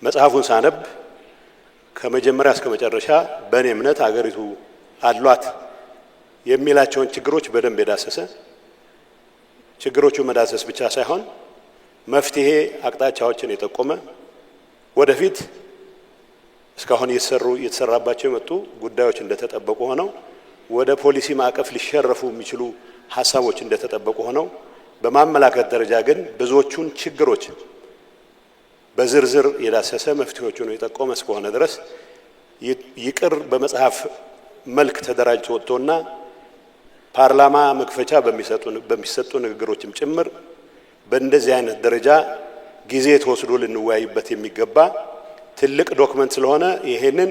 መጽሐፉን ሳነብ ከመጀመሪያ እስከ መጨረሻ በእኔ እምነት አገሪቱ አሏት የሚላቸውን ችግሮች በደንብ የዳሰሰ ችግሮቹ መዳሰስ ብቻ ሳይሆን መፍትሄ አቅጣጫዎችን የጠቆመ ወደፊት እስካሁን እየተሰራባቸው የመጡ ጉዳዮች እንደተጠበቁ ሆነው ወደ ፖሊሲ ማዕቀፍ ሊሸረፉ የሚችሉ ሐሳቦች እንደተጠበቁ ሆነው በማመላከት ደረጃ ግን ብዙዎቹን ችግሮች በዝርዝር የዳሰሰ መፍትሄዎቹን የጠቆመ እስከሆነ ድረስ ይቅር በመጽሐፍ መልክ ተደራጅቶ ወጥቶና ፓርላማ መክፈቻ በሚሰጡ ንግግሮችም ጭምር በእንደዚህ አይነት ደረጃ ጊዜ ተወስዶ ልንወያይበት የሚገባ ትልቅ ዶክመንት ስለሆነ ይሄንን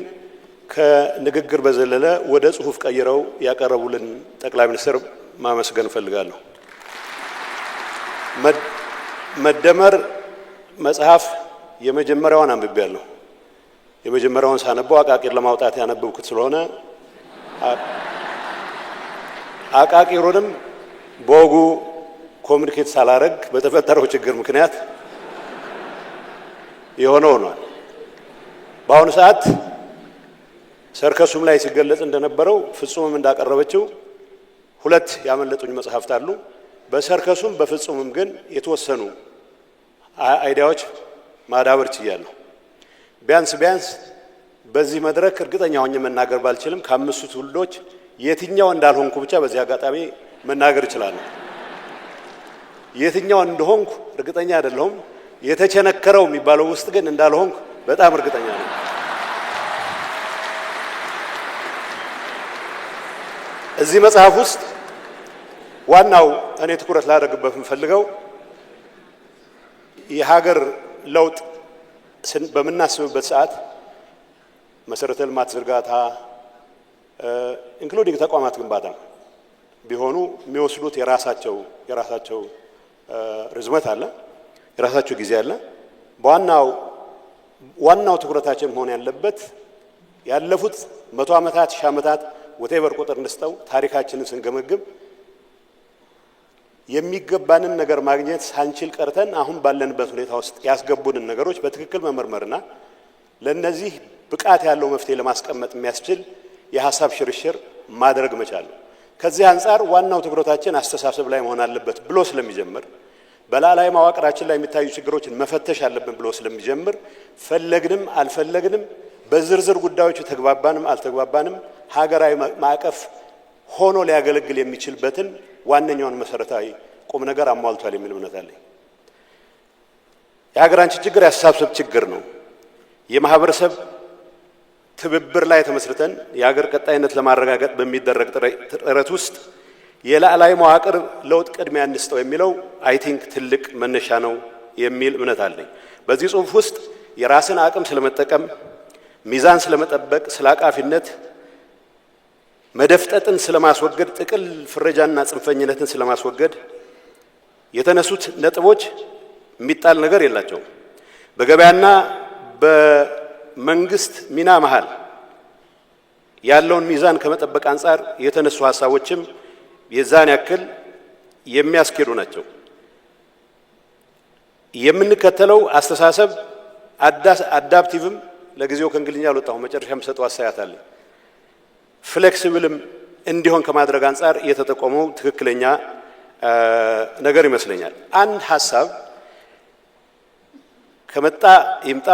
ከንግግር በዘለለ ወደ ጽሁፍ ቀይረው ያቀረቡልን ጠቅላይ ሚኒስትር ማመስገን ፈልጋለሁ። መደመር መጽሐፍ የመጀመሪያውን አንብቤያለሁ። የመጀመሪያውን ሳነበው አቃቂር ለማውጣት ያነበብኩት ስለሆነ አቃቂሩንም በወጉ ኮሚኒኬት ሳላረግ በተፈጠረው ችግር ምክንያት የሆነው ሆኗል። በአሁኑ ሰዓት ሰርከሱም ላይ ሲገለጽ እንደነበረው ፍጹምም እንዳቀረበችው ሁለት ያመለጡኝ መጽሐፍት አሉ። በሰርከሱም በፍጹምም ግን የተወሰኑ አይዲያዎች ማዳበር ችያለሁ። ቢያንስ በዚህ መድረክ እርግጠኛ ሆኜ መናገር ባልችልም ከአምስቱ ትውልዶች የትኛው እንዳልሆንኩ ብቻ በዚህ አጋጣሚ መናገር እችላለሁ። የትኛው እንደሆንኩ እርግጠኛ አይደለሁም። የተቸነከረው የሚባለው ውስጥ ግን እንዳልሆንኩ በጣም እርግጠኛ ነኝ። እዚህ መጽሐፍ ውስጥ ዋናው እኔ ትኩረት ላደርግበት የምፈልገው የሀገር ለውጥ በምናስብበት ሰዓት መሰረተ ልማት ዝርጋታ ኢንክሉዲንግ ተቋማት ግንባታ ቢሆኑ የሚወስዱት የራሳቸው ርዝመት አለ፣ የራሳቸው ጊዜ አለ። ዋናው ትኩረታችን መሆን ያለበት ያለፉት 100 ዓመታት 1000 ዓመታት ወቴቨር ቁጥር እንስተው ታሪካችንን ስንገመግም የሚገባንን ነገር ማግኘት ሳንችል ቀርተን አሁን ባለንበት ሁኔታ ውስጥ ያስገቡንን ነገሮች በትክክል መመርመርና ለነዚህ ብቃት ያለው መፍትሄ ለማስቀመጥ የሚያስችል የሐሳብ ሽርሽር ማድረግ መቻል ነው። ከዚህ አንፃር ዋናው ትኩረታችን አስተሳሰብ ላይ መሆን አለበት ብሎ ስለሚጀምር በላላይ መዋቅራችን ላይ የሚታዩ ችግሮችን መፈተሽ አለብን ብሎ ስለሚጀምር ፈለግንም አልፈለግንም በዝርዝር ጉዳዮች ተግባባንም አልተግባባንም ሀገራዊ ማዕቀፍ ሆኖ ሊያገለግል የሚችልበትን ዋነኛውን መሰረታዊ ቁም ነገር አሟልቷል የሚል እምነት አለኝ። የሀገራችን ችግር ያስተሳሰብ ችግር ነው። የማህበረሰብ ትብብር ላይ ተመስርተን የሀገር ቀጣይነት ለማረጋገጥ በሚደረግ ጥረት ውስጥ የላዕላይ መዋቅር ለውጥ ቅድሚያ እንስጠው የሚለው አይ ቲንክ ትልቅ መነሻ ነው የሚል እምነት አለኝ። በዚህ ጽሁፍ ውስጥ የራስን አቅም ስለመጠቀም፣ ሚዛን ስለመጠበቅ፣ ስላቃፊነት፣ መደፍጠጥን ስለማስወገድ፣ ጥቅል ፍረጃና ጽንፈኝነትን ስለማስወገድ የተነሱት ነጥቦች የሚጣል ነገር የላቸውም። በገበያና በመንግስት ሚና መሃል ያለውን ሚዛን ከመጠበቅ አንጻር የተነሱ ሐሳቦችም የዛን ያክል የሚያስኬዱ ናቸው። የምንከተለው አስተሳሰብ አዳፕቲቭም ለጊዜው ከእንግሊዝኛ አልወጣሁም፣ መጨረሻ የምሰጠው አስተያየት አለ። ፍሌክሲብልም እንዲሆን ከማድረግ አንጻር የተጠቆመው ትክክለኛ ነገር ይመስለኛል። አንድ ሐሳብ ከመጣ ይምጣ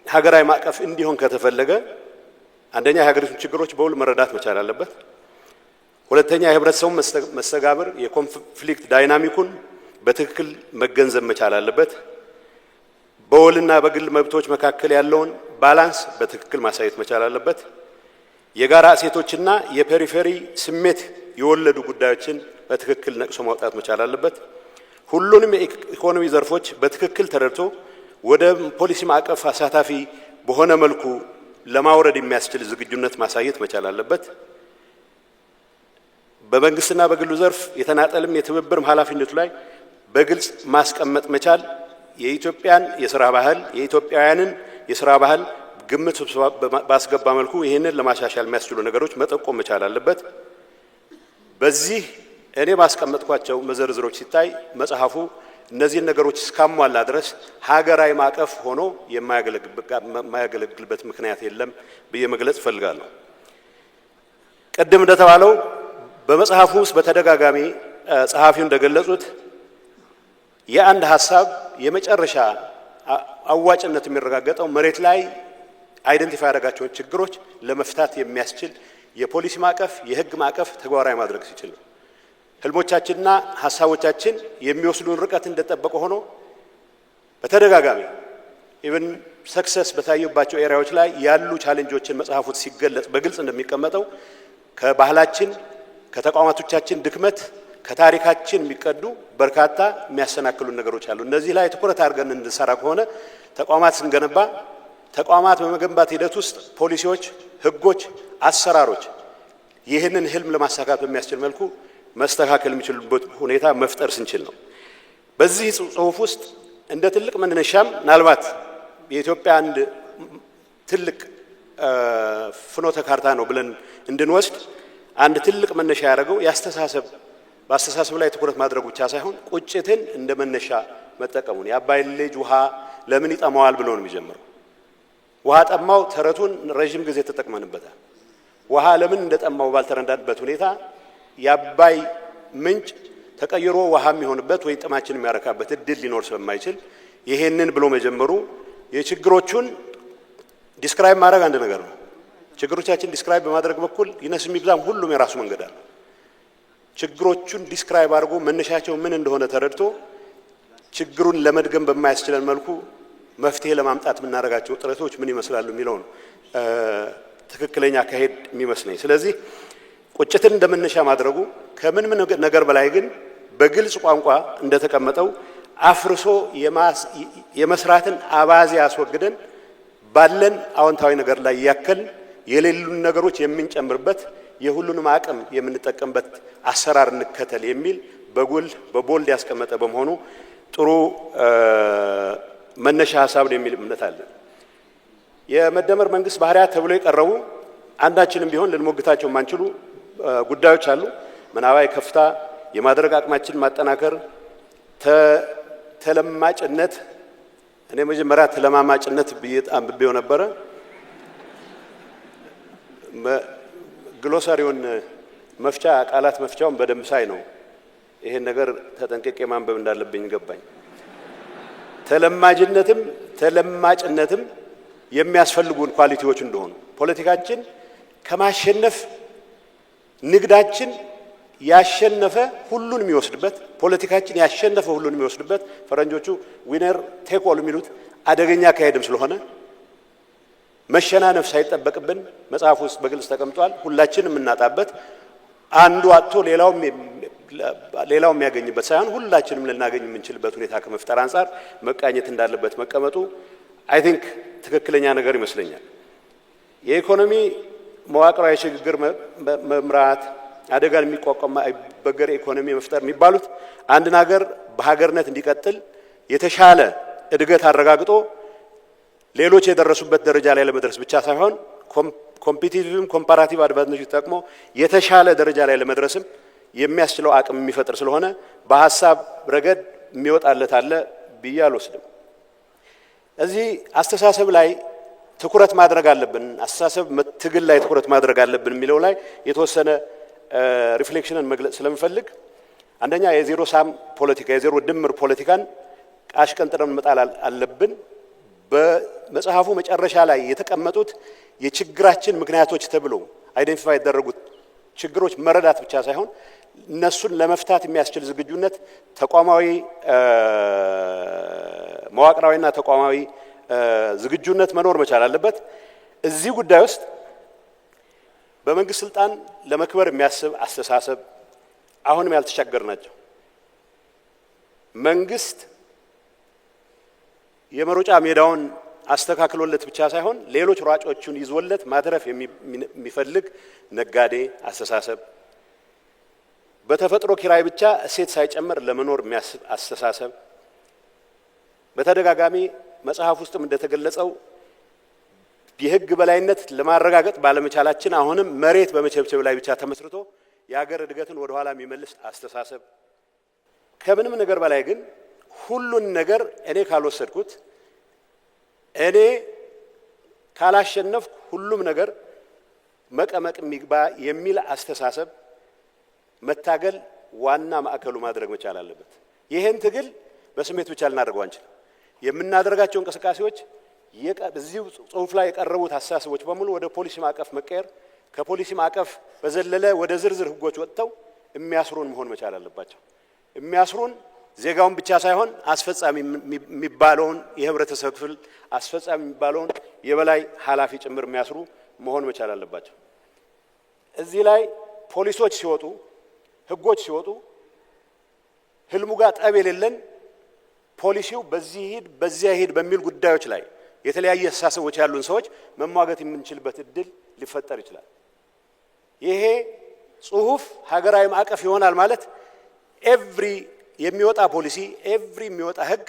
ሀገራዊ ማዕቀፍ እንዲሆን ከተፈለገ አንደኛ የሀገሪቱን ችግሮች በውል መረዳት መቻል አለበት። ሁለተኛ የህብረተሰቡ መስተጋብር የኮንፍሊክት ዳይናሚኩን በትክክል መገንዘብ መቻል አለበት። በውልና በግል መብቶች መካከል ያለውን ባላንስ በትክክል ማሳየት መቻል አለበት። የጋራ እሴቶችና የፔሪፌሪ ስሜት የወለዱ ጉዳዮችን በትክክል ነቅሶ ማውጣት መቻል አለበት። ሁሉንም የኢኮኖሚ ዘርፎች በትክክል ተረድቶ ወደ ፖሊሲ ማዕቀፍ አሳታፊ በሆነ መልኩ ለማውረድ የሚያስችል ዝግጁነት ማሳየት መቻል አለበት። በመንግስትና በግሉ ዘርፍ የተናጠልም የትብብርም ኃላፊነቱ ላይ በግልጽ ማስቀመጥ መቻል የኢትዮጵያን የሥራ ባህል የኢትዮጵያውያንን የሥራ ባህል ግምት ባስገባ መልኩ ይሄንን ለማሻሻል የሚያስችሉ ነገሮች መጠቆም መቻል አለበት። በዚህ እኔ ባስቀመጥኳቸው መዘርዝሮች ሲታይ መጽሐፉ እነዚህን ነገሮች እስካሟላ ድረስ ሀገራዊ ማዕቀፍ ሆኖ የማያገለግልበት ምክንያት የለም ብዬ መግለጽ እፈልጋለሁ። ቅድም እንደተባለው በመጽሐፉ ውስጥ በተደጋጋሚ ጸሐፊው እንደገለጹት የአንድ ሐሳብ የመጨረሻ አዋጭነት የሚረጋገጠው መሬት ላይ አይደንቲፋይ ያደረጋቸውን ችግሮች ለመፍታት የሚያስችል የፖሊሲ ማዕቀፍ፣ የህግ ማዕቀፍ ተግባራዊ ማድረግ ሲችል ነው። ህልሞቻችንና ሐሳቦቻችን የሚወስዱን ርቀት እንደተጠበቀ ሆኖ በተደጋጋሚ ኢቭን ሰክሰስ በታየባቸው ኤሪያዎች ላይ ያሉ ቻሌንጆችን መጽሐፉ ሲገለጽ በግልጽ እንደሚቀመጠው ከባህላችን፣ ከተቋማቶቻችን ድክመት፣ ከታሪካችን የሚቀዱ በርካታ የሚያሰናክሉን ነገሮች አሉ። እነዚህ ላይ ትኩረት አድርገን እንድንሰራ ከሆነ ተቋማት ስንገነባ ተቋማት በመገንባት ሂደት ውስጥ ፖሊሲዎች፣ ህጎች፣ አሰራሮች ይህንን ህልም ለማሳካት በሚያስችል መልኩ መስተካከል የሚችሉበት ሁኔታ መፍጠር ስንችል ነው። በዚህ ጽሁፍ ውስጥ እንደ ትልቅ መነሻም ምናልባት የኢትዮጵያ አንድ ትልቅ ፍኖተ ካርታ ነው ብለን እንድንወስድ አንድ ትልቅ መነሻ ያደረገው በአስተሳሰብ ላይ ትኩረት ማድረጉ ብቻ ሳይሆን ቁጭትን እንደ መነሻ መጠቀሙን የአባይን ልጅ ውሃ ለምን ይጠማዋል ብሎ ነው የሚጀምረው። ውሃ ጠማው ተረቱን ረጅም ጊዜ ተጠቅመንበታል። ውሃ ለምን እንደጠማው ባልተረዳንበት ሁኔታ የአባይ ምንጭ ተቀይሮ ውሃ የሚሆንበት ወይ ጥማችን የሚያረካበት እድል ሊኖር ስለማይችል ይሄንን ብሎ መጀመሩ የችግሮቹን ዲስክራይብ ማድረግ አንድ ነገር ነው። ችግሮቻችን ዲስክራይብ በማድረግ በኩል ይነስ የሚብዛም ሁሉም የራሱ መንገድ አለ። ችግሮቹን ዲስክራይብ አድርጎ መነሻቸው ምን እንደሆነ ተረድቶ ችግሩን ለመድገም በማያስችለን መልኩ መፍትሄ ለማምጣት የምናደርጋቸው ጥረቶች ምን ይመስላሉ የሚለው ነው ትክክለኛ አካሄድ የሚመስለኝ። ስለዚህ ቁጭትን እንደመነሻ ማድረጉ ከምንም ነገር በላይ ግን በግልጽ ቋንቋ እንደተቀመጠው አፍርሶ የመስራትን አባዜ ያስወግደን ባለን አዎንታዊ ነገር ላይ ያከል የሌሉን ነገሮች የምንጨምርበት የሁሉንም አቅም የምንጠቀምበት አሰራር እንከተል የሚል በቦልድ ያስቀመጠ በመሆኑ ጥሩ መነሻ ሐሳብ ነው የሚል እምነት አለ። የመደመር መንግስት ባህሪያት ተብሎ የቀረቡ አንዳችንም ቢሆን ልንሞግታቸው ማንችሉ ጉዳዮች አሉ። ምናባዊ ከፍታ የማድረግ አቅማችን ማጠናከር፣ ተለማጭነት እኔ መጀመሪያ ተለማማጭነት አንብቤው ነበረ። ግሎሳሪውን መፍቻ ቃላት መፍቻውን በደንብ ሳይ ነው ይሄን ነገር ተጠንቅቄ ማንበብ እንዳለብኝ ገባኝ። ተለማጅነትም ተለማጭነትም የሚያስፈልጉን ኳሊቲዎች እንደሆኑ ፖለቲካችን ከማሸነፍ ንግዳችን ያሸነፈ ሁሉን የሚወስድበት ፖለቲካችን ያሸነፈ ሁሉን የሚወስድበት ፈረንጆቹ ዊነር ቴክ ኦል የሚሉት አደገኛ አካሄድም ስለሆነ መሸናነፍ ሳይጠበቅብን መጽሐፍ ውስጥ በግልጽ ተቀምጧል። ሁላችንም የምናጣበት አንዱ አጥቶ ሌላው የሚያገኝበት ሳይሆን ሁላችንም ልናገኝ የምንችልበት ሁኔታ ከመፍጠር አንጻር መቃኘት እንዳለበት መቀመጡ አይ ቲንክ ትክክለኛ ነገር ይመስለኛል። የኢኮኖሚ መዋቅራዊ ሽግግር መምራት፣ አደጋን የሚቋቋም በገር ኢኮኖሚ መፍጠር የሚባሉት አንድ ነገር በሀገርነት እንዲቀጥል የተሻለ እድገት አረጋግጦ ሌሎች የደረሱበት ደረጃ ላይ ለመድረስ ብቻ ሳይሆን ኮምፒቲቲቭም ኮምፓራቲቭ አድቫንቴጅ ተጠቅሞ የተሻለ ደረጃ ላይ ለመድረስም የሚያስችለው አቅም የሚፈጥር ስለሆነ በሐሳብ ረገድ የሚወጣለት አለ ብዬ አልወስድም። እዚህ አስተሳሰብ ላይ ትኩረት ማድረግ አለብን፣ አስተሳሰብ ትግል ላይ ትኩረት ማድረግ አለብን የሚለው ላይ የተወሰነ ሪፍሌክሽንን መግለጽ ስለምፈልግ አንደኛ የዜሮ ሳም ፖለቲካ የዜሮ ድምር ፖለቲካን አሽቀንጥረን መጣል አለብን። በመጽሐፉ መጨረሻ ላይ የተቀመጡት የችግራችን ምክንያቶች ተብሎ አይደንቲፋይ ያደረጉት ችግሮች መረዳት ብቻ ሳይሆን እነሱን ለመፍታት የሚያስችል ዝግጁነት ተቋማዊ መዋቅራዊና ተቋማዊ ዝግጁነት መኖር መቻል አለበት። እዚህ ጉዳይ ውስጥ በመንግስት ስልጣን ለመክበር የሚያስብ አስተሳሰብ አሁንም ያልተሻገር ናቸው። መንግስት የመሮጫ ሜዳውን አስተካክሎለት ብቻ ሳይሆን ሌሎች ሯጮቹን ይዞለት ማትረፍ የሚፈልግ ነጋዴ አስተሳሰብ፣ በተፈጥሮ ኪራይ ብቻ እሴት ሳይጨምር ለመኖር የሚያስብ አስተሳሰብ፣ በተደጋጋሚ መጽሐፍ ውስጥም እንደተገለጸው የህግ በላይነት ለማረጋገጥ ባለመቻላችን አሁንም መሬት በመቸብቸብ ላይ ብቻ ተመስርቶ የሀገር እድገትን ወደ ኋላ የሚመልስ አስተሳሰብ፣ ከምንም ነገር በላይ ግን ሁሉን ነገር እኔ ካልወሰድኩት እኔ ካላሸነፍኩ ሁሉም ነገር መቀመቅ የሚግባ የሚል አስተሳሰብ መታገል ዋና ማዕከሉ ማድረግ መቻል አለበት። ይሄን ትግል በስሜት ብቻ ልናደርገው አንችልም። የምናደርጋቸው እንቅስቃሴዎች እዚህ ጽሁፍ ላይ የቀረቡት አስተሳሰቦች በሙሉ ወደ ፖሊሲ ማዕቀፍ መቀየር፣ ከፖሊሲ ማዕቀፍ በዘለለ ወደ ዝርዝር ህጎች ወጥተው የሚያስሩን መሆን መቻል አለባቸው። የሚያስሩን ዜጋውን ብቻ ሳይሆን አስፈጻሚ የሚባለውን የህብረተሰብ ክፍል አስፈጻሚ የሚባለውን የበላይ ኃላፊ ጭምር የሚያስሩ መሆን መቻል አለባቸው። እዚህ ላይ ፖሊሶች ሲወጡ ህጎች ሲወጡ ህልሙ ጋር ጠብ የሌለን ፖሊሲው በዚህ ሂድ በዚያ ሂድ በሚል ጉዳዮች ላይ የተለያየ አስተሳሰቦች ያሉን ሰዎች መሟገት የምንችልበት እድል ሊፈጠር ይችላል። ይሄ ጽሁፍ ሀገራዊ ማዕቀፍ ይሆናል ማለት ኤቭሪ የሚወጣ ፖሊሲ ኤቭሪ የሚወጣ ህግ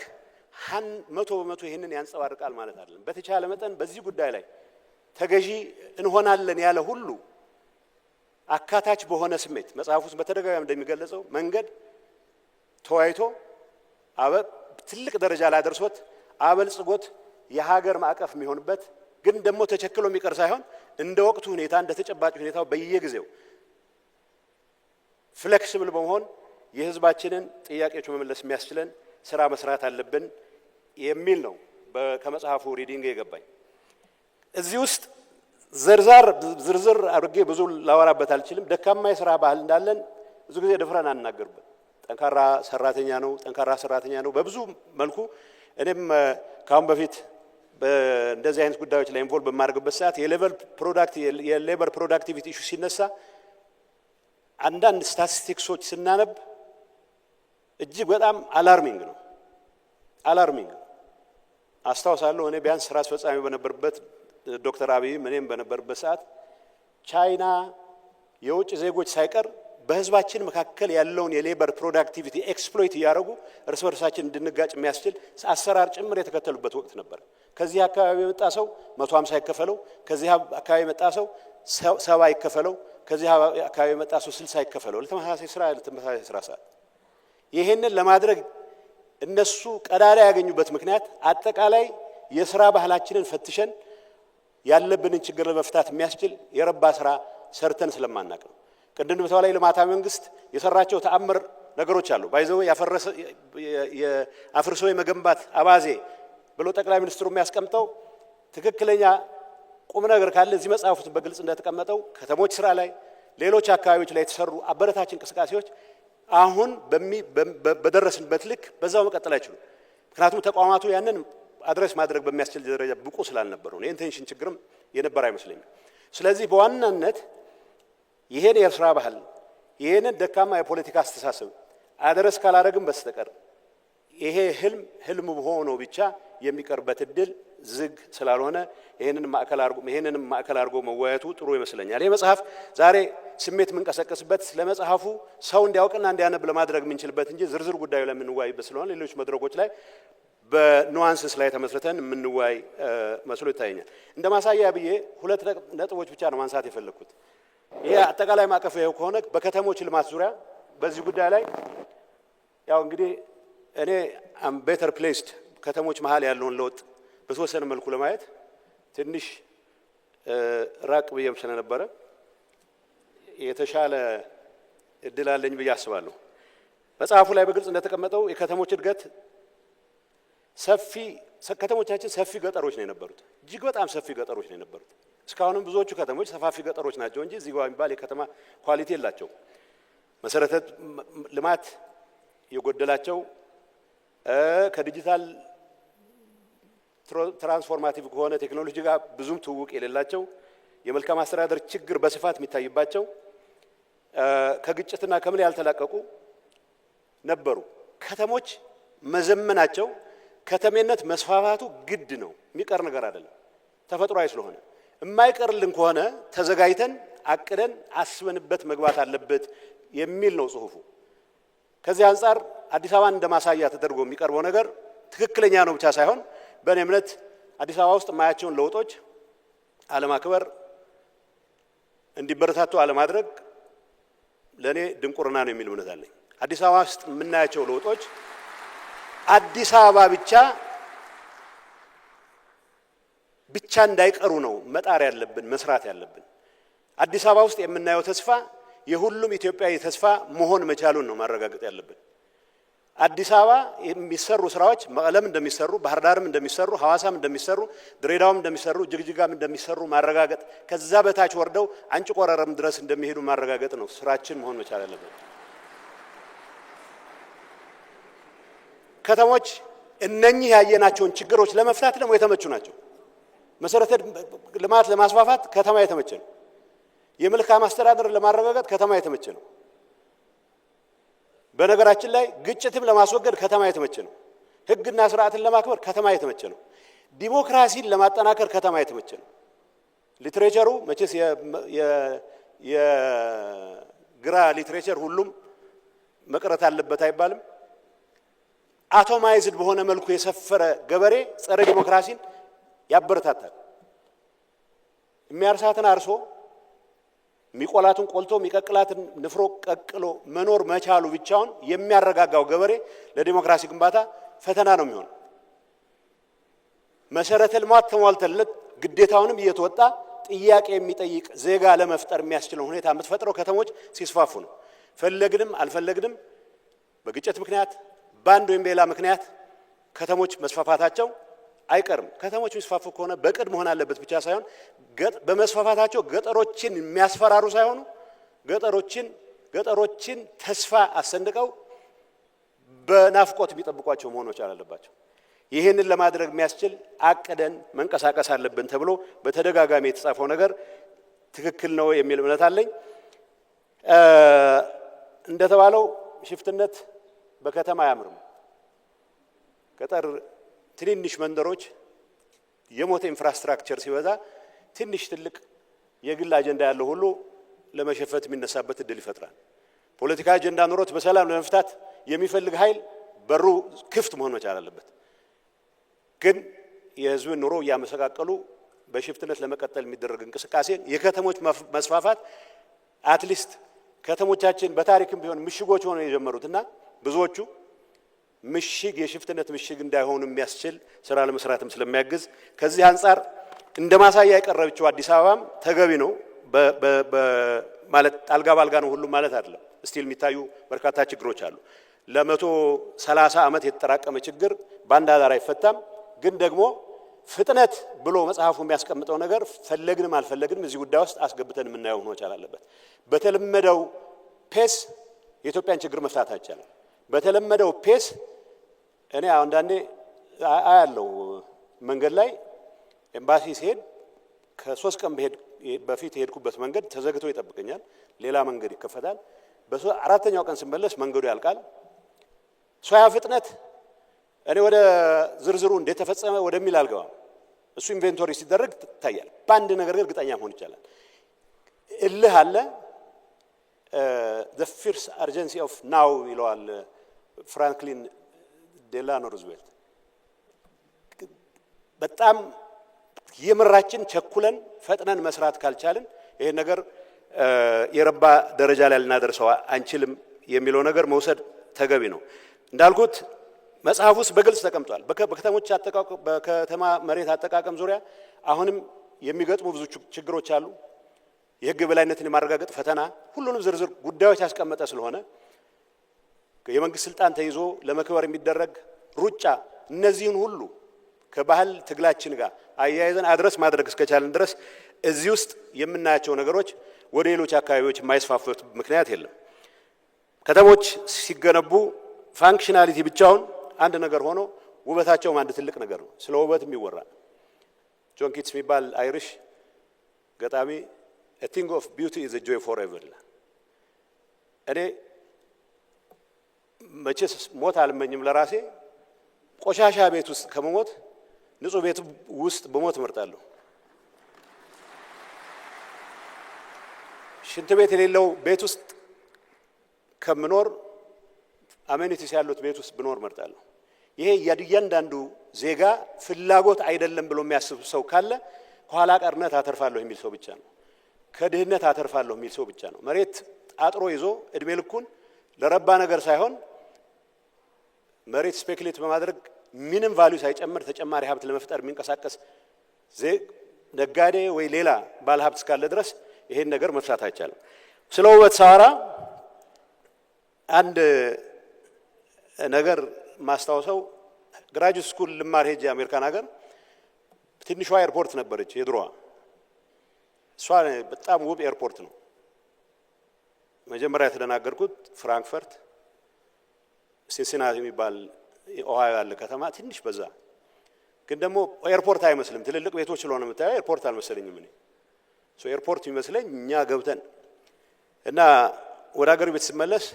100% ይሄንን ያንጸባርቃል ማለት አይደለም። በተቻለ መጠን በዚህ ጉዳይ ላይ ተገዢ እንሆናለን ያለ ሁሉ አካታች በሆነ ስሜት መጽሐፍ ውስጥ በተደጋጋሚ እንደሚገለጸው መንገድ ተወያይቶ ትልቅ ደረጃ ላይ አድርሶት አበልጽጎት የሀገር ማዕቀፍ የሚሆንበት ግን ደግሞ ተቸክሎ የሚቀር ሳይሆን እንደ ወቅቱ ሁኔታ እንደ ተጨባጭ ሁኔታው በየጊዜው ፍሌክሲብል በመሆን የህዝባችንን ጥያቄዎች መመለስ የሚያስችለን ስራ መስራት አለብን የሚል ነው ከመጽሐፉ ሪዲንግ የገባኝ። እዚህ ውስጥ ዝርዝር አድርጌ ብዙ ላወራበት አልችልም። ደካማ የስራ ባህል እንዳለን ብዙ ጊዜ ደፍረን አንናገርበት። ጠንካራ ሰራተኛ ነው በብዙ መልኩ። እኔም ካሁን በፊት በእንደዚህ አይነት ጉዳዮች ላይ ኢንቮልቭ በማድረግበት ሰዓት የሌበር ፕሮዳክቲቪቲ ኢሹ ሲነሳ አንዳንድ ስታቲስቲክሶች ስናነብ እጅግ በጣም አላርሚንግ ነው። አስታውሳለሁ እኔ ቢያንስ ስራ አስፈጻሚ በነበርበት ዶክተር አብይም እኔም በነበርበት ሰዓት ቻይና የውጭ ዜጎች ሳይቀር በህዝባችን መካከል ያለውን የሌበር ፕሮዳክቲቪቲ ኤክስፕሎይት እያደረጉ እርስ በርሳችን እንድንጋጭ የሚያስችል አሰራር ጭምር የተከተሉበት ወቅት ነበር። ከዚህ አካባቢ የመጣ ሰው 150 ይከፈለው፣ ከዚህ አካባቢ የመጣ ሰው 70 ይከፈለው፣ ከዚህ አካባቢ የመጣ ሰው 60 ይከፈለው ለተመሳሳይ ስራ ሰዓት። ይሄንን ለማድረግ እነሱ ቀዳዳ ያገኙበት ምክንያት አጠቃላይ የስራ ባህላችንን ፈትሸን ያለብንን ችግር ለመፍታት የሚያስችል የረባ ስራ ሰርተን ስለማናቅ ነው። ቅድም በተባለ ልማታዊ መንግስት የሰራቸው ተአምር ነገሮች አሉ። ባይዘው አፍርሶ የመገንባት አባዜ ብሎ ጠቅላይ ሚኒስትሩ የሚያስቀምጠው ትክክለኛ ቁም ነገር ካለ እዚህ መጽሐፍ ውስጥ በግልጽ እንደተቀመጠው ከተሞች ስራ ላይ ሌሎች አካባቢዎች ላይ የተሰሩ አበረታች እንቅስቃሴዎች አሁን በደረስንበት ልክ በዛው መቀጠል አይችሉም። ምክንያቱም ተቋማቱ ያንን አድሬስ ማድረግ በሚያስችል ደረጃ ብቁ ስላልነበሩ ነው። የኢንቴንሽን ችግርም የነበረ አይመስለኝም። ስለዚህ በዋናነት ይሄን የስራ ባህል ይሄንን ደካማ የፖለቲካ አስተሳሰብ አድሬስ ካላደረግን በስተቀር ይሄ ህልም ሆኖ ብቻ የሚቀርበት እድል ዝግ ስላልሆነ ይሄንን ማዕከል አድርጎ መወያየቱ ጥሩ ይመስለኛል። ይሄ መጽሐፍ ዛሬ ስሜት የምንቀሰቀስበት ለመጽሐፉ ሰው እንዲያውቅና እንዲያነብ ለማድረግ የምንችልበት እንጂ ዝርዝር ጉዳዩ ላይ የምንወያይበት ስለሆነ ሌሎች መድረኮች ላይ በኑዋንስስ ላይ ተመስርተን የምንወያይ መስሎ ይታየኛል። እንደ ማሳያ ብዬ ሁለት ነጥቦች ብቻ ነው ማንሳት የፈለኩት። ይሄ አጠቃላይ ማዕቀፍ ከሆነ በከተሞች ልማት ዙሪያ በዚህ ጉዳይ ላይ ያው እንግዲህ እኔ አም ቤተር ፕሌስድ ከተሞች መሀል ያለውን ለውጥ በተወሰነ መልኩ ለማየት ትንሽ ራቅ ብዬም ስለነበረ የተሻለ እድል አለኝ ብዬ አስባለሁ። መጽሐፉ ላይ በግልጽ እንደተቀመጠው የከተሞች እድገት ከተሞቻችን ሰፊ ገጠሮች ነው የነበሩት። እጅግ በጣም ሰፊ ገጠሮች ነው የነበሩት። እስካሁንም ብዙዎቹ ከተሞች ሰፋፊ ገጠሮች ናቸው እንጂ እዚህ ጋር የሚባል የከተማ ኳሊቲ የላቸው። መሰረተ ልማት የጎደላቸው ከዲጂታል ትራንስፎርማቲቭ ከሆነ ቴክኖሎጂ ጋር ብዙም ትውውቅ የሌላቸው፣ የመልካም አስተዳደር ችግር በስፋት የሚታይባቸው፣ ከግጭትና ከምን ያልተላቀቁ ነበሩ። ከተሞች መዘመናቸው ከተሜነት መስፋፋቱ ግድ ነው፣ የሚቀር ነገር አይደለም። ተፈጥሯዊ ስለሆነ የማይቀርልን ከሆነ ተዘጋጅተን አቅደን አስበንበት መግባት አለበት የሚል ነው ጽሁፉ። ከዚህ አንጻር አዲስ አበባን እንደማሳያ ተደርጎ የሚቀርበው ነገር ትክክለኛ ነው ብቻ ሳይሆን በእኔ እምነት አዲስ አበባ ውስጥ የማያቸውን ለውጦች አለማክበር፣ እንዲበረታቱ አለማድረግ ለእኔ ድንቁርና ነው የሚል እምነት አለኝ። አዲስ አበባ ውስጥ የምናያቸው ለውጦች አዲስ አበባ ብቻ እንዳይቀሩ ነው መጣር ያለብን መስራት ያለብን። አዲስ አበባ ውስጥ የምናየው ተስፋ የሁሉም ኢትዮጵያዊ ተስፋ መሆን መቻሉን ነው ማረጋገጥ ያለብን። አዲስ አበባ የሚሰሩ ስራዎች መቀለም እንደሚሰሩ፣ ባህር ዳርም እንደሚሰሩ፣ ሐዋሳም እንደሚሰሩ፣ ድሬዳዋም እንደሚሰሩ፣ ጅግጅጋም እንደሚሰሩ ማረጋገጥ፣ ከዛ በታች ወርደው አንጭ ቆረረም ድረስ እንደሚሄዱ ማረጋገጥ ነው ስራችን መሆን መቻል ያለብን። ከተሞች እነኚህ ያየናቸውን ችግሮች ለመፍታት ደግሞ የተመቹ ናቸው። መሰረተ ልማት ለማስፋፋት ከተማ የተመቸ ነው። የመልካም አስተዳደር ለማረጋገጥ ከተማ የተመቸ ነው። በነገራችን ላይ ግጭትም ለማስወገድ ከተማ የተመቸ ነው። ህግና ስርዓትን ለማክበር ከተማ የተመቸ ነው። ዲሞክራሲን ለማጠናከር ከተማ የተመቸ ነው። ሊትሬቸሩ መቼስ የግራ ሊትሬቸር ሁሉም መቅረት አለበት አይባልም። አቶማይዝድ በሆነ መልኩ የሰፈረ ገበሬ ጸረ ዲሞክራሲን ያበረታታል። የሚያርሳትን አርሶ ሚቆላቱን ቆልቶ ሚቀቅላትን ንፍሮ ቀቅሎ መኖር መቻሉ ብቻውን የሚያረጋጋው ገበሬ ለዲሞክራሲ ግንባታ ፈተና ነው የሚሆነው። መሰረተ ልማት ተሟልተለት ግዴታውንም እየተወጣ ጥያቄ የሚጠይቅ ዜጋ ለመፍጠር የሚያስችለው ሁኔታ የምትፈጥረው ከተሞች ሲስፋፉ ነው። ፈለግንም አልፈለግንም በግጭት ምክንያት ባንድ ወይም በሌላ ምክንያት ከተሞች መስፋፋታቸው አይቀርም። ከተሞች መስፋፋ ከሆነ በቅድ መሆን አለበት ብቻ ሳይሆን በመስፋፋታቸው ገጠሮችን የሚያስፈራሩ ሳይሆኑ ገጠሮችን ተስፋ አሰንቀው በናፍቆት የሚጠብቋቸው መሆን መቻል አለባቸው። ይህንን ለማድረግ የሚያስችል አቅደን መንቀሳቀስ አለብን ተብሎ በተደጋጋሚ የተጻፈው ነገር ትክክል ነው የሚል እምነት አለኝ። እንደተባለው ሽፍትነት በከተማ አያምርም። ገጠር ትንንሽ መንደሮች የሞተ ኢንፍራስትራክቸር ሲበዛ ትንሽ ትልቅ የግል አጀንዳ ያለው ሁሉ ለመሸፈት የሚነሳበት እድል ይፈጥራል። ፖለቲካ አጀንዳ ኖሮት በሰላም ለመፍታት የሚፈልግ ኃይል በሩ ክፍት መሆን መቻል አለበት። ግን የህዝብን ኑሮ እያመሰቃቀሉ በሽፍትነት ለመቀጠል የሚደረግ እንቅስቃሴ የከተሞች መስፋፋት አትሊስት ከተሞቻችን በታሪክም ቢሆን ምሽጎች ሆነው የጀመሩትና ብዙዎቹ ምሽግ የሽፍትነት ምሽግ እንዳይሆኑ የሚያስችል ስራ ለመስራትም ስለሚያግዝ ከዚህ አንፃር እንደ ማሳያ የቀረበችው አዲስ አበባም ተገቢ ነው። ማለት አልጋ ባልጋ ነው ሁሉም ማለት አይደለም። ስቲል የሚታዩ በርካታ ችግሮች አሉ። ለ130 ዓመት የተጠራቀመ ችግር በአንድ አዳር አይፈታም። ግን ደግሞ ፍጥነት ብሎ መጽሐፉ የሚያስቀምጠው ነገር ፈለግንም አልፈለግንም እዚህ ጉዳይ ውስጥ አስገብተን የምናየው ሆኖ መቻል አለበት። በተለመደው ፔስ የኢትዮጵያን ችግር መፍታት አይቻልም። በተለመደው ፔስ እኔ አንዳንዴ አያለው መንገድ ላይ ኤምባሲ ሲሄድ ከ3 ቀን በፊት የሄድኩበት መንገድ ተዘግቶ ይጠብቀኛል። ሌላ መንገድ ይከፈታል። በአራተኛው ቀን ስመለስ መንገዱ ያልቃል። ሶያ ፍጥነት እኔ ወደ ዝርዝሩ እንዴት ተፈጸመ ወደሚል አልገባም። እሱ ኢንቬንቶሪ ሲደረግ ይታያል። በአንድ ነገር እርግጠኛ መሆን ይቻላል። እልህ አለ። the fierce urgency of now ይለዋል ፍራንክሊን ዴላኖ ሩዝቬልት። በጣም የምራችን ቸኩለን ፈጥነን መስራት ካልቻልን ይሄ ነገር የረባ ደረጃ ላይ ልናደርሰው አንችልም የሚለው ነገር መውሰድ ተገቢ ነው። እንዳልኩት መጽሐፍ ውስጥ በግልጽ ተቀምጧል። በከተሞች አጠቃቀም በከተማ መሬት አጠቃቀም ዙሪያ አሁንም የሚገጥሙ ብዙ ችግሮች አሉ። የህግ የበላይነትን የማረጋገጥ ፈተና ሁሉንም ዝርዝር ጉዳዮች ያስቀመጠ ስለሆነ የመንግስት ስልጣን ተይዞ ለመክበር የሚደረግ ሩጫ እነዚህን ሁሉ ከባህል ትግላችን ጋር አያይዘን አድረስ ማድረግ እስከቻለን ድረስ እዚህ ውስጥ የምናያቸው ነገሮች ወደ ሌሎች አካባቢዎች የማይስፋፉት ምክንያት የለም። ከተሞች ሲገነቡ ፋንክሽናሊቲ ብቻውን አንድ ነገር ሆኖ ውበታቸውም አንድ ትልቅ ነገር ነው። ስለ ውበትም ይወራል። ጆን ኪትስ የሚባል አይሪሽ ገጣሚ a thing of beauty is a joy forever። እኔ መቼስ ሞት አልመኝም ለራሴ። ቆሻሻ ቤት ውስጥ ከመሞት ንጹህ ቤት ውስጥ በሞት እመርጣለሁ። ሽንት ቤት የሌለው ቤት ውስጥ ከምኖር አሜኒቲስ ያሉት ቤት ውስጥ ብኖር እመርጣለሁ። ይሄ እያንዳንዱ ዜጋ ፍላጎት አይደለም ብሎ የሚያስብ ሰው ካለ ከኋላ ቀርነት አተርፋለሁ የሚል ሰው ብቻ ነው። ከድህነት አተርፋለሁ የሚል ሰው ብቻ ነው። መሬት አጥሮ ይዞ እድሜ ልኩን ለረባ ነገር ሳይሆን መሬት ስፔኩሌት በማድረግ ምንም ቫልዩ ሳይጨምር ተጨማሪ ሀብት ለመፍጠር የሚንቀሳቀስ ነጋዴ ወይ ሌላ ባለ ሀብት እስካለ ድረስ ይሄን ነገር መፍታት አይቻልም። ስለ ውበት ሳወራ አንድ ነገር ማስታወሰው ግራጁዌት ስኩል ልማር ሄጄ አሜሪካን ሀገር ትንሿ ኤርፖርት ነበረች የድሮዋ። እሷ በጣም ውብ ኤርፖርት ነው። መጀመሪያ የተደናገርኩት ፍራንክፈርት ሲንሲናቲ የሚባል ኦሃዮ ያለ ከተማ ትንሽ በዛ፣ ግን ደግሞ ኤርፖርት አይመስልም። ትልልቅ ቤቶች ስለሆነ የምታየው ኤርፖርት አልመሰለኝም። እኔ ኤርፖርት የሚመስለኝ እኛ ገብተን እና ወደ ሀገር ቤት ስመለስ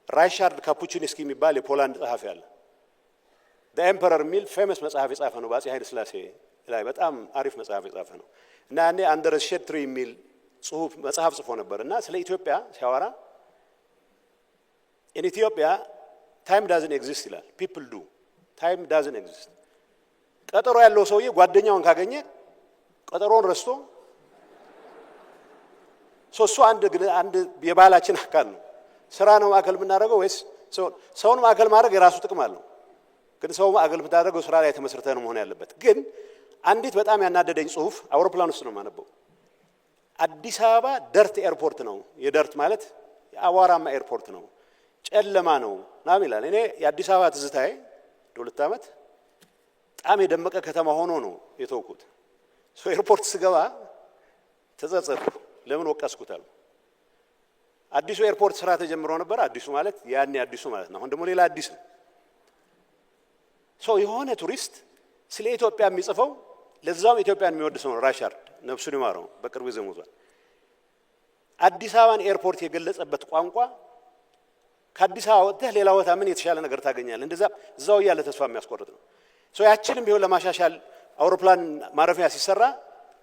ራይሻርድ ካፑቺንስኪ የሚባል የፖላንድ ጸሐፊ አለ። ኤምፐረር የሚል ፌመስ መጽሐፍ የጻፈ ነው። በአፄ ኃይለ ሥላሴ ላይ በጣም አሪፍ መጽሐፍ የጻፈ ነው እና ያኔ አንደር ሼድ ትሪ የሚል ጽሁፍ መጽሐፍ ጽፎ ነበር እና ስለ ኢትዮጵያ ሲያወራ ኢን ኢትዮጵያ ታይም ዳዝንት ኤግዚስት ይላል። ፒፕል ዱ ታይም ዳዝንት ኤግዚስት። ቀጠሮ ያለው ሰውዬ ጓደኛውን ካገኘ ቀጠሮውን ረስቶ እሱ አንድ የባህላችን አካል ነው። ስራ ነው ማዕከል የምናደርገው ወይስ ሰውን ማዕከል ማድረግ የራሱ ጥቅም አለው፣ ግን ሰው ማዕከል የምታደርገው ስራ ላይ ተመስርተህ ነው መሆን ያለበት። ግን አንዲት በጣም ያናደደኝ ጽሁፍ አውሮፕላን ውስጥ ነው የማነበው። አዲስ አበባ ደርት ኤርፖርት ነው። የደርት ማለት የአቧራማ ኤርፖርት ነው፣ ጨለማ ነው ናም ይላል። እኔ የአዲስ አበባ ትዝታዬ ለ2 ዓመት በጣም የደመቀ ከተማ ሆኖ ነው የተውኩት። ኤርፖርት ስገባ ተጸጸትኩ። ለምን ወቀስኩታል? አዲሱ ኤርፖርት ስራ ተጀምሮ ነበር። አዲሱ ማለት ያኔ አዲሱ ማለት ነው። አሁን ደግሞ ሌላ አዲስ ነው። የሆነ ቱሪስት ስለ ኢትዮጵያ የሚጽፈው ለዛውም ኢትዮጵያን የሚወድ ሰው ነው። ራይሻርድ ነፍሱን ይማረው በቅርቡ ጊዜ ሞቷል። አዲስ አበባን ኤርፖርት የገለጸበት ቋንቋ ከአዲስ አበባ ወጥተህ ሌላ ቦታ ምን የተሻለ ነገር ታገኛለህ? እንደዛ እዛው ያለ ተስፋ የሚያስቆርጥ ነው። ያችንም ቢሆን ለማሻሻል አውሮፕላን ማረፊያ ሲሰራ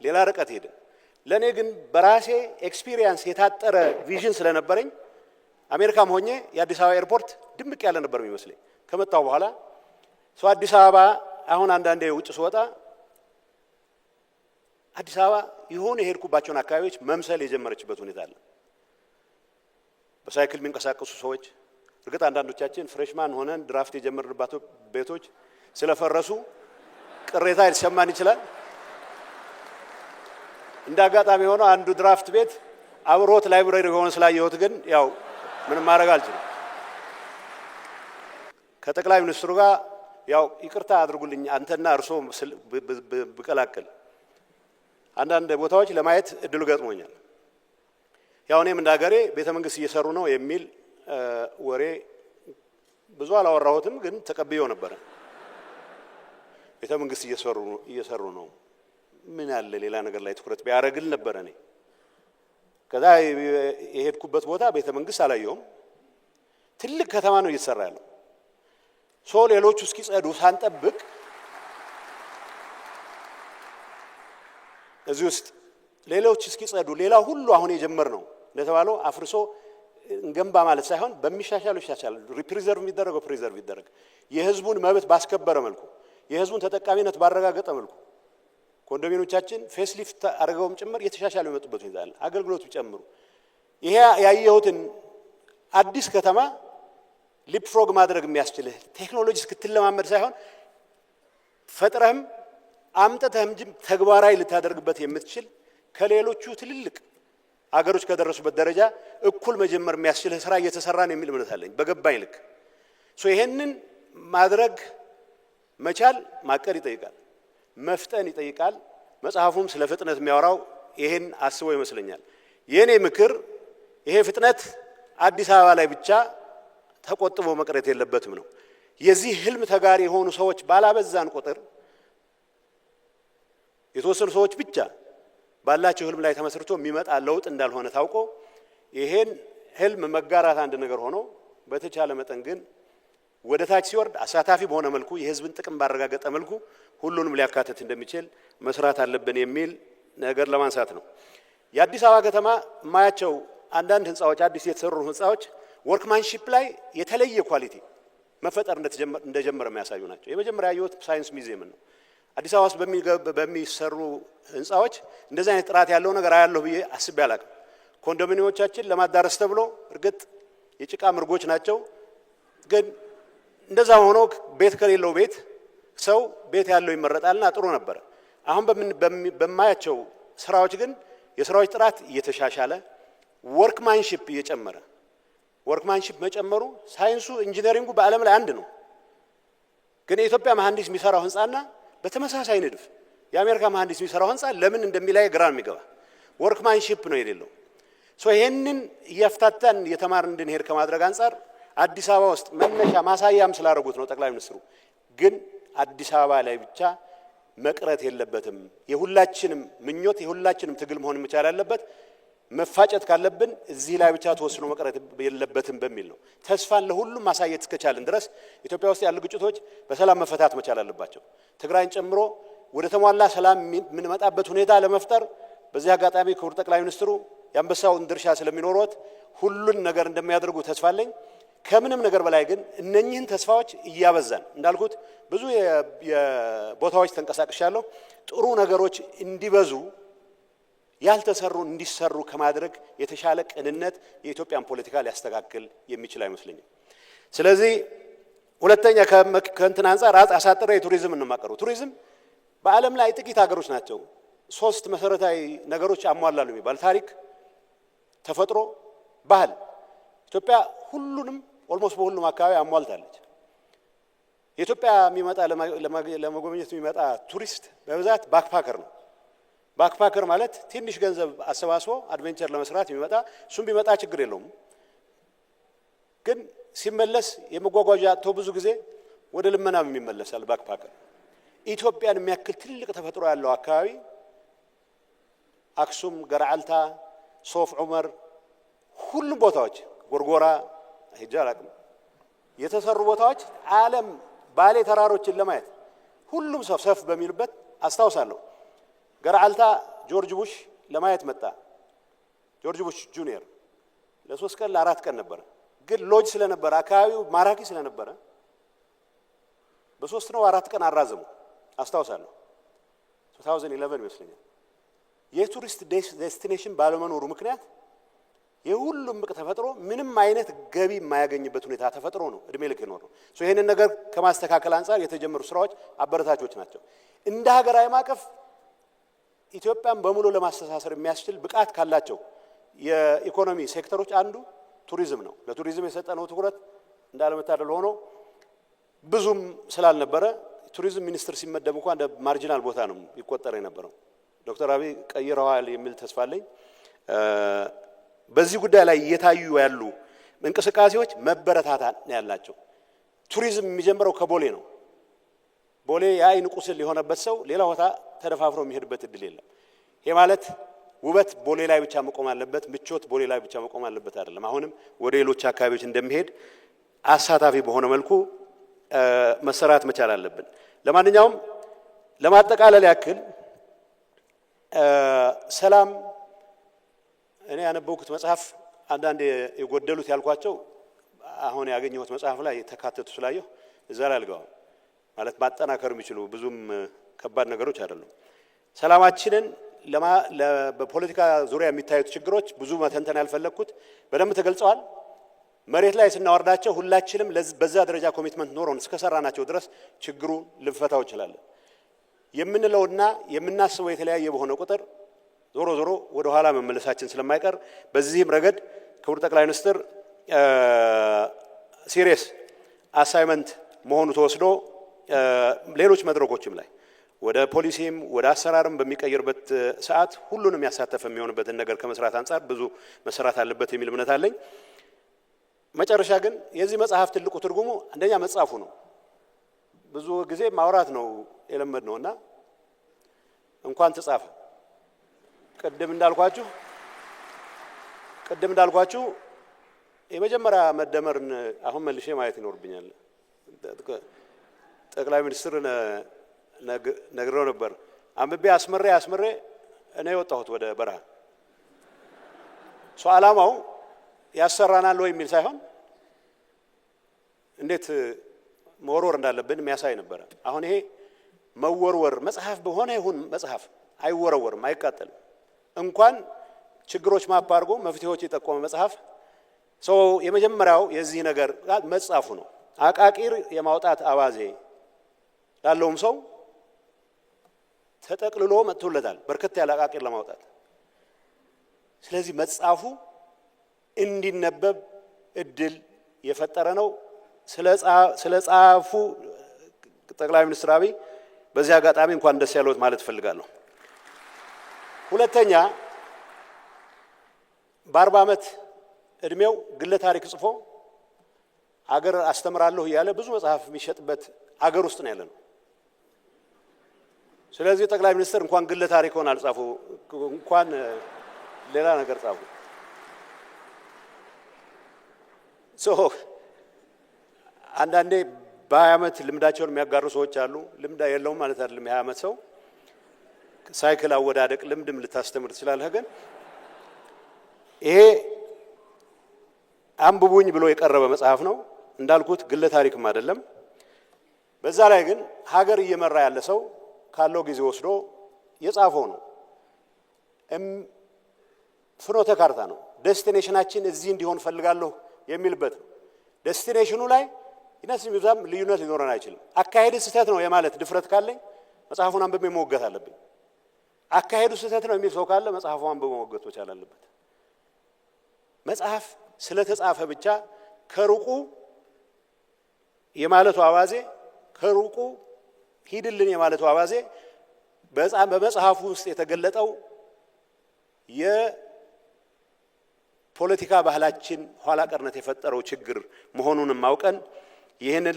ሌላ ርቀት ሄደ። ለኔ ግን በራሴ ኤክስፒሪየንስ የታጠረ ቪዥን ስለነበረኝ አሜሪካም ሆኜ የአዲስ አበባ ኤርፖርት ድምቅ ያለ ነበር የሚመስለኝ። ከመጣው በኋላ አዲስ አበባ አሁን አንዳንዴ ውጭ ስወጣ አዲስ አበባ የሆነ የሄድኩባቸውን አካባቢዎች መምሰል የጀመረችበት ሁኔታ አለ። በሳይክል የሚንቀሳቀሱ ሰዎች፣ እርግጥ አንዳንዶቻችን ፍሬሽማን ሆነን ድራፍት የጀመርንባቸው ቤቶች ስለፈረሱ ቅሬታ ሊሰማን ይችላል። እንደ አጋጣሚ ሆኖ አንዱ ድራፍት ቤት አብሮት ላይብረሪ ሆኖ ስላየሁት ግን ያው ምንም ማድረግ አልችልም። ከጠቅላይ ሚኒስትሩ ጋር ያው ይቅርታ አድርጉልኝ አንተና እርሶ ብቀላቅል አንዳንድ ቦታዎች ለማየት እድሉ ገጥሞኛል። ያው እኔም እንደ ሀገሬ ቤተ መንግስት እየሰሩ ነው የሚል ወሬ ብዙ አላወራሁትም፣ ግን ተቀብየው ነበር። ቤተ መንግስት እየሰሩ ነው ምን ያለ ሌላ ነገር ላይ ትኩረት ቢያደርግል ነበር። እኔ ከዛ የሄድኩበት ቦታ ቤተ መንግስት አላየሁም። ትልቅ ከተማ ነው እየተሰራ ያለው። ሌሎቹ እስኪጸዱ ሳንጠብቅ እዚህ ውስጥ ሌሎች እስኪጸዱ ሌላ ሁሉ አሁን የጀመር ነው እንደተባለው አፍርሶ እንገንባ ማለት ሳይሆን በሚሻሻሉ ይሻሻል። ሪፕሪዘርቭ የሚደረገው ፕሪዘርቭ ይደረግ። የህዝቡን መብት ባስከበረ መልኩ፣ የህዝቡን ተጠቃሚነት ባረጋገጠ መልኩ ኮንዶሚኒየሞቻችን ፌስሊፍት አድርገውም ጭምር የተሻሻሉ የመጡበት ሁኔታ አለ። አገልግሎቱ ጨምሩ። ይሄ ያየሁትን አዲስ ከተማ ሊፕፍሮግ ማድረግ የሚያስችልህ ቴክኖሎጂ እስክትለማመድ ሳይሆን ፈጥረህም አምጥተህም ተግባራዊ ልታደርግበት የምትችል ከሌሎቹ ትልልቅ አገሮች ከደረሱበት ደረጃ እኩል መጀመር የሚያስችልህ ስራ እየተሰራ ነው የሚል እምነት አለኝ በገባኝ ልክ። ይሄንን ማድረግ መቻል ማቀድ ይጠይቃል፣ መፍጠን ይጠይቃል። መጽሐፉም ስለ ፍጥነት የሚያወራው ይሄን አስቦ ይመስለኛል። የኔ ምክር ይሄ ፍጥነት አዲስ አበባ ላይ ብቻ ተቆጥቦ መቅረት የለበትም ነው። የዚህ ህልም ተጋሪ የሆኑ ሰዎች ባላበዛን ቁጥር የተወሰኑ ሰዎች ብቻ ባላቸው ህልም ላይ ተመስርቶ የሚመጣ ለውጥ እንዳልሆነ ታውቆ ይሄን ህልም መጋራት አንድ ነገር ሆኖ በተቻለ መጠን ግን ወደ ታች ሲወርድ አሳታፊ በሆነ መልኩ የህዝብን ጥቅም ባረጋገጠ መልኩ ሁሉንም ሊያካትት እንደሚችል መስራት አለብን የሚል ነገር ለማንሳት ነው። የአዲስ አበባ ከተማ ማያቸው አንዳንድ ህንጻዎች አዲስ የተሰሩ ህንጻዎች ወርክማንሺፕ ላይ የተለየ ኳሊቲ መፈጠር እንደጀመረ የሚያሳዩ ናቸው። የመጀመሪያ ያየሁት ሳይንስ ሚውዚየም ነው። አዲስ አበባ ውስጥ በሚሰሩ ህንጻዎች እንደዚህ አይነት ጥራት ያለው ነገር አያለሁ ብዬ አስቤ አላቅም። ኮንዶሚኒየሞቻችን ለማዳረስ ተብሎ እርግጥ የጭቃ ምርጎች ናቸው፣ ግን እንደዛ ሆኖ ቤት ከሌለው ቤት ሰው ቤት ያለው ይመረጣልና ጥሩ ነበር። አሁን በማያቸው ስራዎች ግን የስራዎች ጥራት እየተሻሻለ ወርክማንሺፕ እየጨመረ ወርክማንሺፕ መጨመሩ ሳይንሱ ኢንጂነሪንጉ በዓለም ላይ አንድ ነው። ግን የኢትዮጵያ መሐንዲስ የሚሰራው ህንጻና በተመሳሳይ ንድፍ የአሜሪካ መሐንዲስ የሚሰራው ህንጻ ለምን እንደሚለያይ ግራ የሚገባ ወርክማንሺፕ ነው የሌለው። ይሄንን እያፍታታን የተማርን እንድንሄድ ከማድረግ አንጻር አዲስ አበባ ውስጥ መነሻ ማሳያም ስላደረጉት ነው ጠቅላይ ሚኒስትሩ። ግን አዲስ አበባ ላይ ብቻ መቅረት የለበትም። የሁላችንም ምኞት የሁላችንም ትግል መሆን መቻል ያለበት መፋጨት ካለብን እዚህ ላይ ብቻ ተወስኖ መቅረት የለበትም በሚል ነው። ተስፋን ለሁሉም ማሳየት እስከቻልን ድረስ ኢትዮጵያ ውስጥ ያሉ ግጭቶች በሰላም መፈታት መቻል አለባቸው። ትግራይን ጨምሮ ወደ ተሟላ ሰላም የምንመጣበት ሁኔታ ለመፍጠር በዚህ አጋጣሚ ክቡር ጠቅላይ ሚኒስትሩ የአንበሳውን ድርሻ ስለሚኖሩት ሁሉን ነገር እንደሚያደርጉ ተስፋ አለኝ። ከምንም ነገር በላይ ግን እነኚህን ተስፋዎች እያበዛን እንዳልኩት ብዙ የቦታዎች ተንቀሳቅሻለሁ። ጥሩ ነገሮች እንዲበዙ ያልተሰሩ እንዲሰሩ ከማድረግ የተሻለ ቅንነት የኢትዮጵያን ፖለቲካ ሊያስተካክል የሚችል አይመስለኝም። ስለዚህ ሁለተኛ ከእንትን አንፃር አሳጥረ የቱሪዝም እንማቀሩ ቱሪዝም በዓለም ላይ ጥቂት ሀገሮች ናቸው ሶስት መሰረታዊ ነገሮች አሟላሉ የሚባል ታሪክ፣ ተፈጥሮ፣ ባህል። ኢትዮጵያ ሁሉንም ኦልሞስት በሁሉም አካባቢ አሟልታለች። የኢትዮጵያ የሚመጣ ለመጎብኘት የሚመጣ ቱሪስት በብዛት ባክፓከር ነው። ባክፓከር ማለት ትንሽ ገንዘብ አሰባስቦ አድቬንቸር ለመስራት የሚመጣ እሱም ቢመጣ ችግር የለውም። ግን ሲመለስ የመጓጓዣ አጥቶ ብዙ ጊዜ ወደ ልመናም የሚመለሳል ባክፓከር። ኢትዮጵያን የሚያክል ትልቅ ተፈጥሮ ያለው አካባቢ አክሱም፣ ገርዓልታ፣ ሶፍ ዑመር ሁሉም ቦታዎች ጎርጎራ ሄጄ አላውቅም። የተሰሩ ቦታዎች ዓለም ባሌ ተራሮችን ለማየት ሁሉም ሰፍ በሚልበት አስታውሳለሁ። ገርዓልታ ጆርጅ ቡሽ ለማየት መጣ። ጆርጅ ቡሽ ጁኒየር ለ3 ቀን ለ4 ቀን ነበር። ግን ሎጅ ስለነበረ አካባቢው ማራኪ ስለነበረ በ3 ነው 4 ቀን አራዘሙ አስታውሳለሁ። 2011 ይመስለኛል። የቱሪስት ዴስቲኔሽን ባለመኖሩ ምክንያት የሁሉም ምቅ ተፈጥሮ ምንም አይነት ገቢ የማያገኝበት ሁኔታ ተፈጥሮ ነው እድሜ ልክ ነው። ይሄንን ነገር ከማስተካከል አንፃር የተጀመሩ ስራዎች አበረታቾች ናቸው። እንደ ሀገራዊ ማዕቀፍ ኢትዮጵያን በሙሉ ለማስተሳሰር የሚያስችል ብቃት ካላቸው የኢኮኖሚ ሴክተሮች አንዱ ቱሪዝም ነው። ለቱሪዝም የሰጠነው ትኩረት እንዳለመታደል ሆኖ ብዙም ስላልነበረ ቱሪዝም ሚኒስትር ሲመደብ እንኳን እንደ ማርጂናል ቦታ ነው ይቆጠር የነበረው። ዶክተር አብይ ቀይረዋል የሚል ተስፋ አለኝ። በዚህ ጉዳይ ላይ እየታዩ ያሉ እንቅስቃሴዎች መበረታታት ያላቸው። ቱሪዝም የሚጀምረው ከቦሌ ነው። ቦሌ የአይን ቁስል የሆነበት ሰው ሌላ ቦታ ተደፋፍሮ የሚሄድበት እድል የለም። ይሄ ማለት ውበት ቦሌ ላይ ብቻ መቆም አለበት፣ ምቾት ቦሌ ላይ ብቻ መቆም አለበት አይደለም። አሁንም ወደ ሌሎች አካባቢዎች እንደሚሄድ አሳታፊ በሆነ መልኩ መሰራት መቻል አለብን። ለማንኛውም ለማጠቃለል ያክል ሰላም እኔ ያነበብኩት መጽሐፍ አንዳንድ የጎደሉት ያልኳቸው አሁን ያገኘሁት መጽሐፍ ላይ ተካተቱ ስላየሁ እዛ ላይ አልገባም። ማለት ማጠናከር የሚችሉ ብዙም ከባድ ነገሮች አይደሉም። ሰላማችንን በፖለቲካ ዙሪያ የሚታዩት ችግሮች ብዙ መተንተን ያልፈለኩት በደንብ ተገልጸዋል። መሬት ላይ ስናወርዳቸው ሁላችንም በዛ ደረጃ ኮሚትመንት ኖሮን እስከሰራናቸው ድረስ ችግሩ ልንፈታው እንችላለን። የምንለውና የምናስበው የተለያየ በሆነ ቁጥር ዞሮ ዞሮ ወደ ኋላ መመለሳችን ስለማይቀር በዚህም ረገድ ክቡር ጠቅላይ ሚኒስትር ሲሪየስ አሳይመንት መሆኑ ተወስዶ ሌሎች መድረኮችም ላይ ወደ ፖሊሲም ወደ አሰራርም በሚቀየርበት ሰዓት ሁሉንም ያሳተፈ የሚሆንበትን ነገር ከመስራት አንፃር ብዙ መሰራት አለበት የሚል እምነት አለኝ። መጨረሻ ግን የዚህ መጽሐፍ ትልቁ ትርጉሙ አንደኛ መጽሐፉ ነው። ብዙ ጊዜ ማውራት ነው የለመድነውና እንኳን ተጻፈ። ቅድም እንዳልኳችሁ የመጀመሪያ መደመርን አሁን መልሼ ማየት ይኖርብኛል። ጠቅላይ ሚኒስትር ነግረው ነበር። አንብቤ አስመሬ እኔ የወጣሁት ወደ በረሃ ዓላማው ያሰራናል ወይ የሚል ሳይሆን እንዴት መወርወር እንዳለብን የሚያሳይ ነበረ። አሁን ይሄ መወርወር መጽሐፍ በሆነ ይሁን መጽሐፍ አይወረወርም፣ አይቃጠልም። እንኳን ችግሮች ማፕ አድርጎ መፍትሄዎች የጠቆመ መጽሐፍ የመጀመሪያው የዚህ ነገር መጻፉ ነው። አቃቂር የማውጣት አባዜ ያለውም ሰው ተጠቅልሎ መጥቶለታል በርከት ያለ አቃቂር ለማውጣት። ስለዚህ መጽሐፉ እንዲነበብ እድል የፈጠረ ነው። ስለ ጻፉ ጠቅላይ ሚኒስትር አብይ በዚህ አጋጣሚ እንኳን ደስ ያለዎት ማለት እፈልጋለሁ። ሁለተኛ በ40 ዓመት እድሜው ግለ ታሪክ ጽፎ አገር አስተምራለሁ እያለ ብዙ መጽሐፍ የሚሸጥበት አገር ውስጥ ነው ያለነው። ስለዚህ ጠቅላይ ሚኒስትር እንኳን ግለ ታሪክ ሆነ አልጻፉ እንኳን ሌላ ነገር ጻፉ። አንዳንዴ በ20 ዓመት ልምዳቸውን የሚያጋሩ ሰዎች አሉ። ልምድ የለውም ማለት አይደለም። የ20 ዓመት ሰው ሳይክል አወዳደቅ ልምድም ልታስተምር ትችላለህ። ግን ይሄ አንብቡኝ ብሎ የቀረበ መጽሐፍ ነው። እንዳልኩት ግለ ታሪክም አይደለም። በዛ ላይ ግን ሀገር እየመራ ያለ ሰው ካለው ጊዜ ወስዶ የጻፈው ነው። ፍኖተ ካርታ ነው። ዴስቲኔሽናችን እዚህ እንዲሆን ፈልጋለሁ የሚልበት ነው። ዴስቲኔሽኑ ላይ ይነስ ይብዛም ልዩነት ሊኖረን አይችልም። አካሄድ ስህተት ነው የማለት ድፍረት ካለኝ መጽሐፉን አንብቤ መወገት አለብኝ። አካሄዱ ስህተት ነው የሚል ሰው ካለ መጽሐፉን አንብቦ መወገት መቻል አለበት። መጽሐፍ ስለተጻፈ ብቻ ከሩቁ የማለቱ አዋዜ ከሩቁ ሂድልን የማለቱ አዋዜ በመጽሐፉ ውስጥ የተገለጠው የፖለቲካ ባህላችን ኋላ ቀርነት የፈጠረው ችግር መሆኑንም ማውቀን ይህንን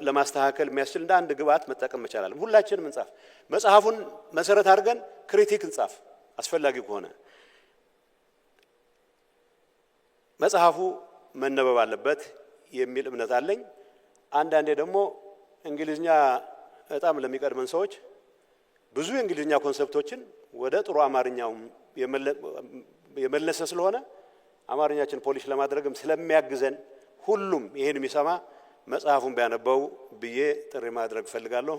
ለማስተካከል የሚያስችል እንደ አንድ ግብዓት መጠቀም መቻላል። ሁላችንም እንጻፍ። መጽሐፉን መሰረት አድርገን ክሪቲክ እንጻፍ አስፈላጊ ከሆነ። መጽሐፉ መነበብ አለበት የሚል እምነት አለኝ። አንዳንዴ ደግሞ እንግሊዝኛ በጣም ለሚቀድመን ሰዎች ብዙ የእንግሊዝኛ ኮንሰፕቶችን ወደ ጥሩ አማርኛው የመለሰ ስለሆነ አማርኛችን ፖሊሽ ለማድረግም ስለሚያግዘን ሁሉም ይሄን የሚሰማ መጽሐፉን ቢያነበው ብዬ ጥሪ ማድረግ ፈልጋለሁ።